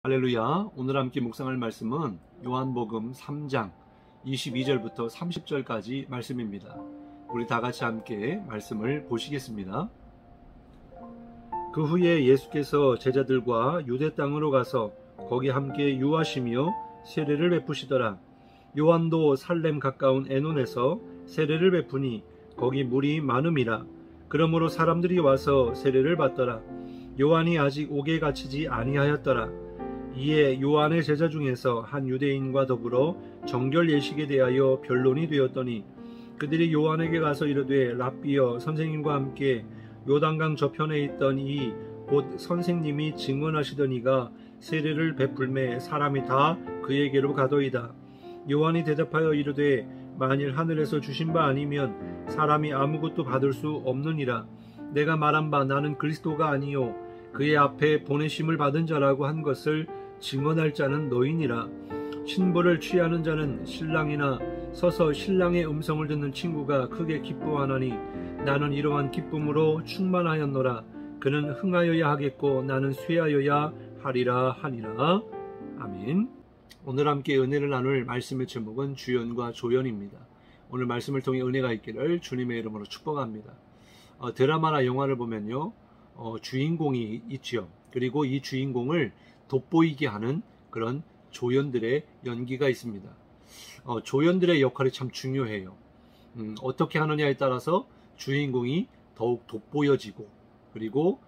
할렐루야. 오늘 함께 묵상할 말씀은 요한복음 3장 22절부터 30절까지 말씀입니다. 우리 다 같이 함께 말씀을 보시겠습니다. 그 후에 예수께서 제자들과 유대 땅으로 가서 거기 함께 유하시며 세례를 베푸시더라. 요한도 살렘 가까운 에논에서 세례를 베푸니 거기 물이 많음이라. 그러므로 사람들이 와서 세례를 받더라. 요한이 아직 옥에 갇히지 아니하였더라. 이에 요한의 제자 중에서 한 유대인과 더불어 정결 예식에 대하여 변론이 되었더니 그들이 요한에게 가서 이르되 랍비여, 선생님과 함께 요단강 저편에 있던 이 곧 선생님이 증언하시던 이가 세례를 베풀매 사람이 다 그에게로 가더이다. 요한이 대답하여 이르되 만일 하늘에서 주신 바 아니면 사람이 아무것도 받을 수 없느니라. 내가 말한 바 나는 그리스도가 아니요 그의 앞에 보내심을 받은 자라고 한 것을 증언할 자는 너희니라. 신부를 취하는 자는 신랑이나 서서 신랑의 음성을 듣는 친구가 크게 기뻐하나니 나는 이러한 기쁨으로 충만하였노라. 그는 흥하여야 하겠고 나는 쇠하여야 하리라 하니라. 아멘. 오늘 함께 은혜를 나눌 말씀의 제목은 주연과 조연입니다. 오늘 말씀을 통해 은혜가 있기를 주님의 이름으로 축복합니다. 드라마나 영화를 보면요, 주인공이 있죠. 그리고 이 주인공을 돋보이게 하는 그런 조연들의 연기가 있습니다. 조연들의 역할이 참 중요해요. 어떻게 하느냐에 따라서 주인공이 더욱 돋보여지고, 그리고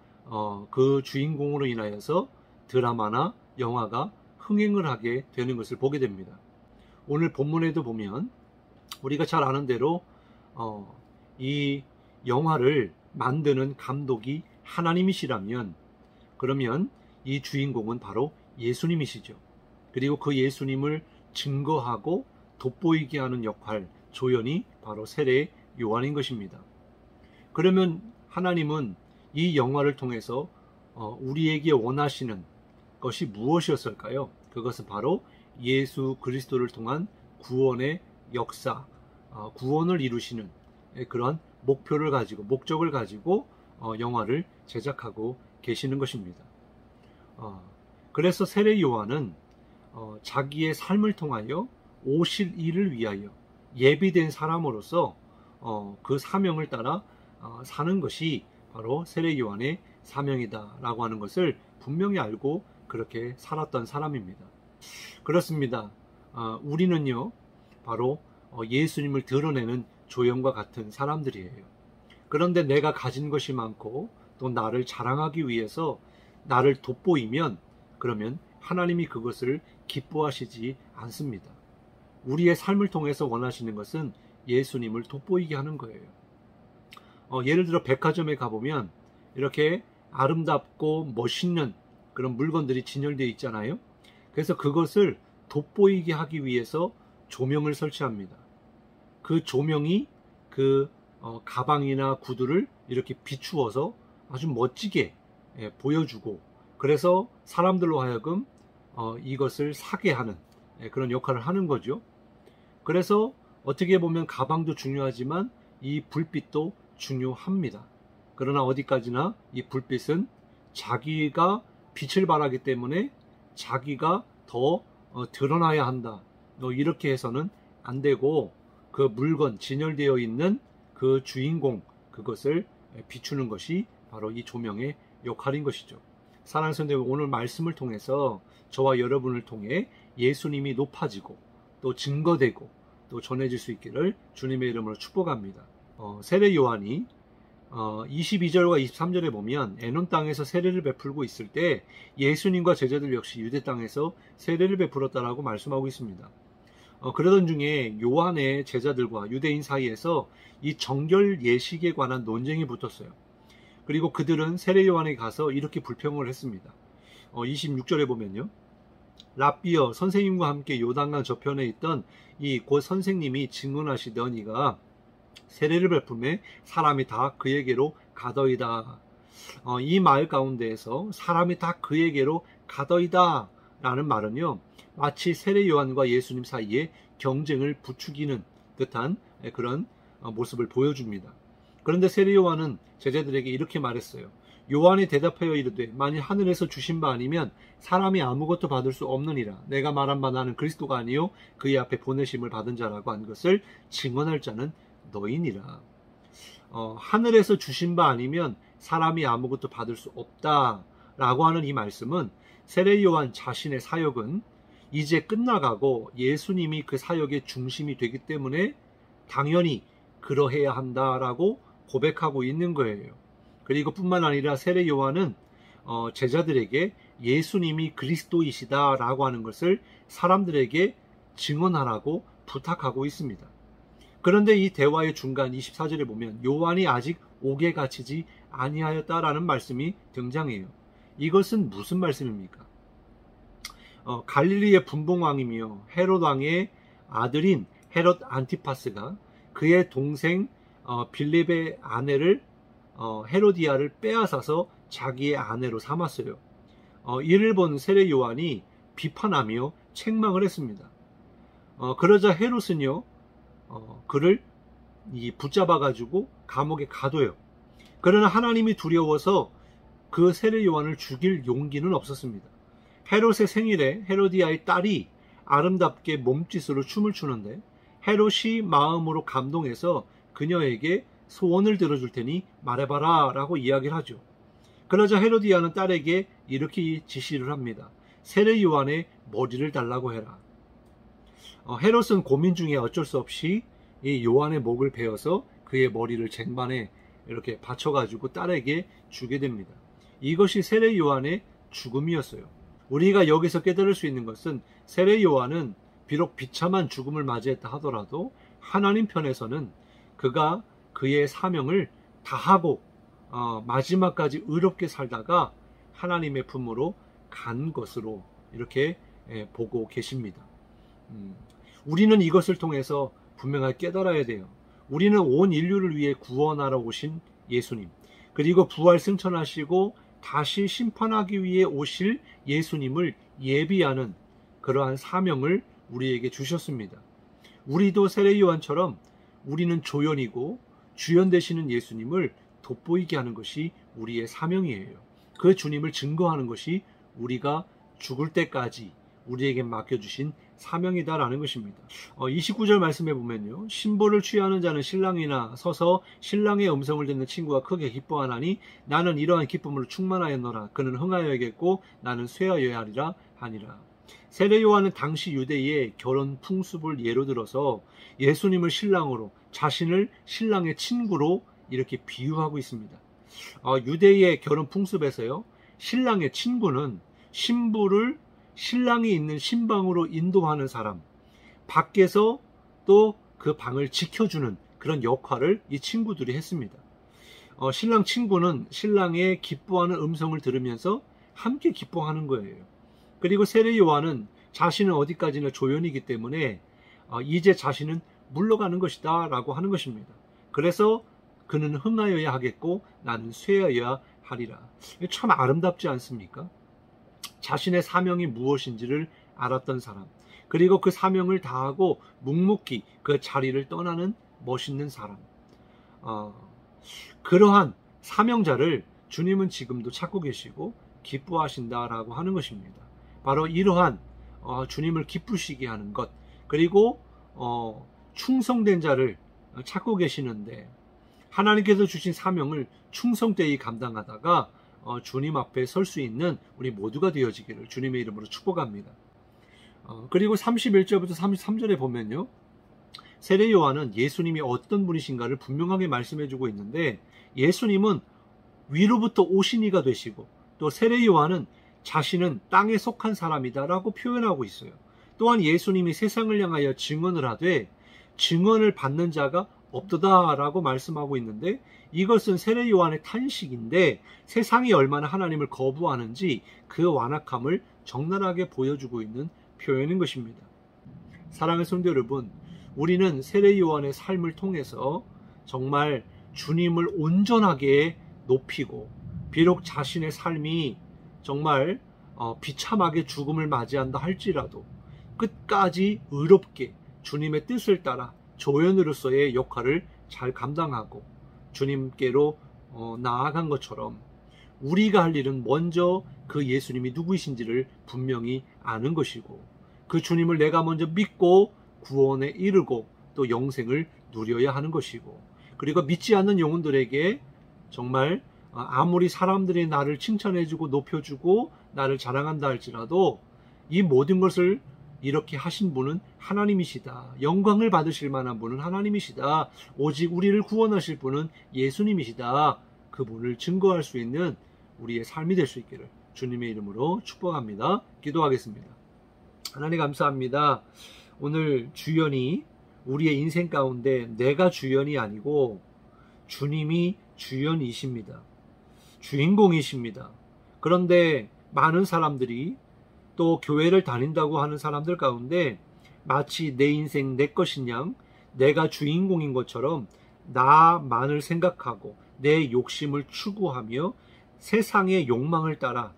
그 주인공으로 인하여서 드라마나 영화가 흥행을 하게 되는 것을 보게 됩니다. 오늘 본문에도 보면 우리가 잘 아는 대로 이 영화를 만드는 감독이 하나님이시라면, 그러면 이 주인공은 바로 예수님이시죠. 그리고 그 예수님을 증거하고 돋보이게 하는 역할, 조연이 바로 세례 요한인 것입니다. 그러면 하나님은 이 영화를 통해서 우리에게 원하시는 것이 무엇이었을까요? 그것은 바로 예수 그리스도를 통한 구원의 역사, 구원을 이루시는 그런 목표를 가지고, 목적을 가지고 영화를 제작하고 계시는 것입니다. 그래서 세례 요한은 자기의 삶을 통하여 오실 일을 위하여 예비된 사람으로서 그 사명을 따라 사는 것이 바로 세례 요한의 사명이다 라고 하는 것을 분명히 알고 그렇게 살았던 사람입니다. 그렇습니다. 우리는요, 바로 예수님을 드러내는 조연과 같은 사람들이에요. 그런데 내가 가진 것이 많고 또 나를 자랑하기 위해서 나를 돋보이면, 그러면 하나님이 그것을 기뻐하시지 않습니다. 우리의 삶을 통해서 원하시는 것은 예수님을 돋보이게 하는 거예요. 예를 들어 백화점에 가보면 이렇게 아름답고 멋있는 그런 물건들이 진열되어 있잖아요. 그래서 그것을 돋보이게 하기 위해서 조명을 설치합니다. 그 조명이 그 가방이나 구두를 이렇게 비추어서 아주 멋지게 보여주고, 그래서 사람들로 하여금 이것을 사게 하는 그런 역할을 하는 거죠. 그래서 어떻게 보면 가방도 중요하지만 이 불빛도 중요합니다. 그러나 어디까지나 이 불빛은 자기가 빛을 발하기 때문에 자기가 더 드러나야 한다, 이렇게 해서는 안 되고, 그 물건, 진열되어 있는 그 주인공, 그것을 비추는 것이 바로 이 조명의 역할인 것이죠. 사랑하는 성도, 오늘 말씀을 통해서 저와 여러분을 통해 예수님이 높아지고 또 증거되고 또 전해질 수 있기를 주님의 이름으로 축복합니다. 세례 요한이 22절과 23절에 보면 에논 땅에서 세례를 베풀고 있을 때 예수님과 제자들 역시 유대 땅에서 세례를 베풀었다라고 말씀하고 있습니다. 그러던 중에 요한의 제자들과 유대인 사이에서 이 정결 예식에 관한 논쟁이 붙었어요. 그리고 그들은 세례 요한에 가서 이렇게 불평을 했습니다. 26절에 보면요, 랍비여, 선생님과 함께 요단강 저편에 있던 이 곧 선생님이 증언하시던 이가 세례를 베풀매 사람이 다 그에게로 가더이다. 이 말 가운데에서 사람이 다 그에게로 가더이다 라는 말은요, 마치 세례 요한과 예수님 사이에 경쟁을 부추기는 듯한 그런 모습을 보여줍니다. 그런데 세례 요한은 제자들에게 이렇게 말했어요. 요한이 대답하여 이르되 만일 하늘에서 주신 바 아니면 사람이 아무것도 받을 수 없느니라. 내가 말한 바 나는 그리스도가 아니요 그의 앞에 보내심을 받은 자라고 한 것을 증언할 자는 너희니라. 하늘에서 주신 바 아니면 사람이 아무것도 받을 수 없다라고 하는 이 말씀은 세례 요한 자신의 사역은 이제 끝나가고 예수님이 그 사역의 중심이 되기 때문에 당연히 그러해야 한다라고 고백하고 있는 거예요. 그리고 뿐만 아니라 세례 요한은 제자들에게 예수님이 그리스도이시다라고 하는 것을 사람들에게 증언하라고 부탁하고 있습니다. 그런데 이 대화의 중간 24절에 보면 요한이 아직 옥에 갇히지 아니하였다라는 말씀이 등장해요. 이것은 무슨 말씀입니까? 갈릴리의 분봉왕이며 헤롯 왕의 아들인 헤롯 안티파스가 그의 동생 빌립의 아내를 헤로디아를 빼앗아서 자기의 아내로 삼았어요. 이를 본 세례 요한이 비판하며 책망을 했습니다. 그러자 헤롯은요 그를 붙잡아 가지고 감옥에 가둬요. 그러나 하나님이 두려워서 그 세례 요한을 죽일 용기는 없었습니다. 헤롯의 생일에 헤로디아의 딸이 아름답게 몸짓으로 춤을 추는데 헤롯이 마음으로 감동해서 그녀에게 소원을 들어줄 테니 말해봐라 라고 이야기를 하죠. 그러자 헤로디아는 딸에게 이렇게 지시를 합니다. 세례 요한의 머리를 달라고 해라. 헤롯은 고민 중에 어쩔 수 없이 이 요한의 목을 베어서 그의 머리를 쟁반에 이렇게 받쳐가지고 딸에게 주게 됩니다. 이것이 세례 요한의 죽음이었어요. 우리가 여기서 깨달을 수 있는 것은 세례 요한은 비록 비참한 죽음을 맞이했다 하더라도 하나님 편에서는 그가 그의 사명을 다하고 마지막까지 의롭게 살다가 하나님의 품으로 간 것으로 이렇게 보고 계십니다. 우리는 이것을 통해서 분명하게 깨달아야 돼요. 우리는 온 인류를 위해 구원하러 오신 예수님, 그리고 부활 승천하시고 다시 심판하기 위해 오실 예수님을 예비하는 그러한 사명을 우리에게 주셨습니다. 우리도 세례 요한처럼 우리는 조연이고 주연 되시는 예수님을 돋보이게 하는 것이 우리의 사명이에요. 그 주님을 증거하는 것이 우리가 죽을 때까지 우리에게 맡겨주신 사명이다라는 것입니다. 29절 말씀해 보면요. 신부를 취하는 자는 신랑이나 서서 신랑의 음성을 듣는 친구가 크게 기뻐하나니 나는 이러한 기쁨으로 충만하였노라. 그는 흥하여야겠고 나는 쇠하여야 하리라 하니라. 세례 요한은 당시 유대의 결혼 풍습을 예로 들어서 예수님을 신랑으로, 자신을 신랑의 친구로 이렇게 비유하고 있습니다. 유대의 결혼 풍습에서요, 신랑의 친구는 신부를 신랑이 있는 신방으로 인도하는 사람, 밖에서 또 그 방을 지켜주는 그런 역할을 이 친구들이 했습니다. 신랑 친구는 신랑의 기뻐하는 음성을 들으면서 함께 기뻐하는 거예요. 그리고 세례 요한은 자신은 어디까지나 조연이기 때문에 이제 자신은 물러가는 것이다 라고 하는 것입니다. 그래서 그는 흥하여야 하겠고 나는 쇠하여야 하리라. 참 아름답지 않습니까? 자신의 사명이 무엇인지를 알았던 사람, 그리고 그 사명을 다하고 묵묵히 그 자리를 떠나는 멋있는 사람, 그러한 사명자를 주님은 지금도 찾고 계시고 기뻐하신다라고 하는 것입니다. 바로 이러한 주님을 기쁘시게 하는 것, 그리고 충성된 자를 찾고 계시는데 하나님께서 주신 사명을 충성되이 감당하다가 주님 앞에 설 수 있는 우리 모두가 되어지기를 주님의 이름으로 축복합니다. 그리고 31절부터 33절에 보면요, 세례 요한은 예수님이 어떤 분이신가를 분명하게 말씀해주고 있는데 예수님은 위로부터 오신 이가 되시고 또 세례 요한은 자신은 땅에 속한 사람이다 라고 표현하고 있어요. 또한 예수님이 세상을 향하여 증언을 하되 증언을 받는 자가 없도다 라고 말씀하고 있는데 이것은 세례 요한의 탄식인데 세상이 얼마나 하나님을 거부하는지 그 완악함을 적나라하게 보여주고 있는 표현인 것입니다. 사랑하는 성도 여러분, 우리는 세례 요한의 삶을 통해서 정말 주님을 온전하게 높이고 비록 자신의 삶이 정말 비참하게 죽음을 맞이한다 할지라도 끝까지 의롭게 주님의 뜻을 따라 조연으로서의 역할을 잘 감당하고 주님께로 나아간 것처럼 우리가 할 일은 먼저 그 예수님이 누구이신지를 분명히 아는 것이고, 그 주님을 내가 먼저 믿고 구원에 이르고 또 영생을 누려야 하는 것이고, 그리고 믿지 않는 영혼들에게 정말 아무리 사람들이 나를 칭찬해주고 높여주고 나를 자랑한다 할지라도 이 모든 것을 이렇게 하신 분은 하나님이시다. 영광을 받으실 만한 분은 하나님이시다. 오직 우리를 구원하실 분은 예수님이시다. 그분을 증거할 수 있는 우리의 삶이 될 수 있기를 주님의 이름으로 축복합니다. 기도하겠습니다. 하나님 감사합니다. 오늘 주연이 우리의 인생 가운데 내가 주연이 아니고 주님이 주연이십니다. 주인공이십니다. 그런데 많은 사람들이 또 교회를 다닌다고 하는 사람들 가운데 마치 내 인생 내 것인 양 내가 주인공인 것처럼 나만을 생각하고 내 욕심을 추구하며 세상의 욕망을 따라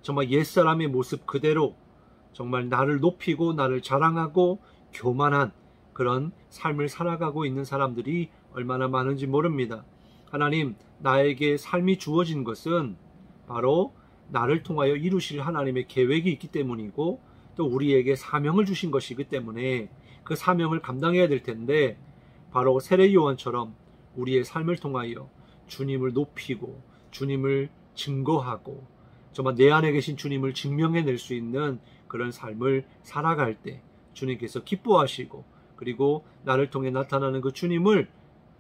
정말 옛사람의 모습 그대로 정말 나를 높이고 나를 자랑하고 교만한 그런 삶을 살아가고 있는 사람들이 얼마나 많은지 모릅니다. 하나님, 나에게 삶이 주어진 것은 바로 나를 통하여 이루실 하나님의 계획이 있기 때문이고 또 우리에게 사명을 주신 것이기 때문에 그 사명을 감당해야 될 텐데, 바로 세례 요한처럼 우리의 삶을 통하여 주님을 높이고 주님을 증거하고 정말 내 안에 계신 주님을 증명해낼 수 있는 그런 삶을 살아갈 때 주님께서 기뻐하시고, 그리고 나를 통해 나타나는 그 주님을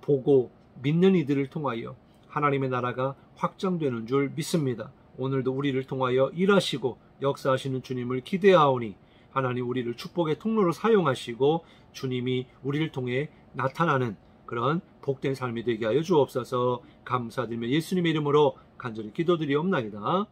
보고 믿는 이들을 통하여 하나님의 나라가 확장되는 줄 믿습니다. 오늘도 우리를 통하여 일하시고 역사하시는 주님을 기대하오니 하나님 우리를 축복의 통로로 사용하시고 주님이 우리를 통해 나타나는 그런 복된 삶이 되게 하여 주옵소서. 감사드리며 예수님의 이름으로 간절히 기도드리옵나이다.